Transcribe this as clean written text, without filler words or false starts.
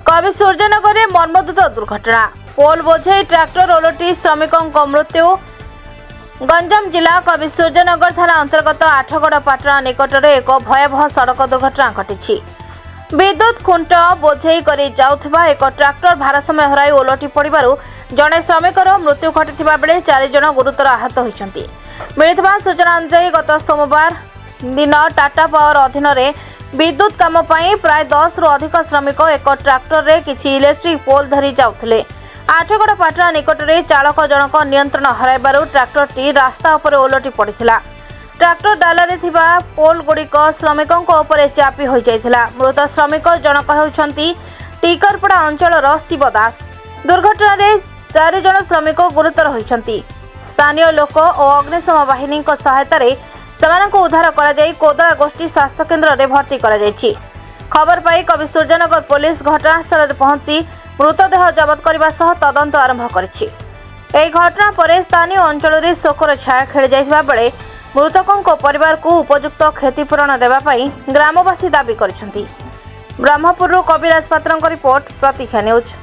कवि सूर्यनगर में मर्मन्तुद दुर्घटना पोल बोझे ट्रैक्टर ओलटी श्रमिकों मृत्यु। गंजाम जिला कवि सूर्यनगर थाना अंतर्गत आठगड़ पाटना निकट में एक भयावह सड़क दुर्घटना घटी। विद्युत खुंट बोझे कर जाउथबा एक ट्रैक्टर भारसाम्य हराई ओलटी पड़ू जड़े श्रमिकर मृत्यु घटी बेले 4 जन गुरुतर आहत होती। मिलता सूचना अनुसार गत सोमवार दिन टाटा पावर अधीन विद्युत काम प्राय 10 रु अधिक श्रमिक एक ट्रैक्टर रे किछि इलेक्ट्रिक पोल धरी जाउथले। आठगड़ पाटना निकट में चालक जनक नियंत्रण हराइबारु ट्रैक्टरटी रास्ता उपर ओलटी पड़िथिला। ट्रैक्टर डालारे थिबा पोल गुड़िक श्रमिकों उपरे चापी हो जाइथिला। मृत श्रमिक जनक हेउछंती टीकरपड़ा अंचलर शिव दास। दुर्घटना रे 4 जन श्रमिक गुरुतर होइछंती। स्थानीय लोक और अग्निशम बाहिनी सहायता सेमानंको उद्धार करा जाई कोदला गोष्ठी स्वास्थ्य केन्द्र रे भर्ती करा जायछि। खबर पाई कवि सूर्यनगर पुलिस घटनास्थल रे पहुंची मृतदेह जबत करने सह तदंत आरंभ करिछि। एही घटना पर स्थानीय अंचल रे शोकर छाया खेली जाइथिबा बेले मृतकों परिवार को उपयुक्त क्षतिपूरण देबा पई ग्रामवासी दाबी करिसेंती। ब्रह्मपुर कविराज पात्रଙ୍କ रिपोर्ट प्रतीक्षा न्यूज।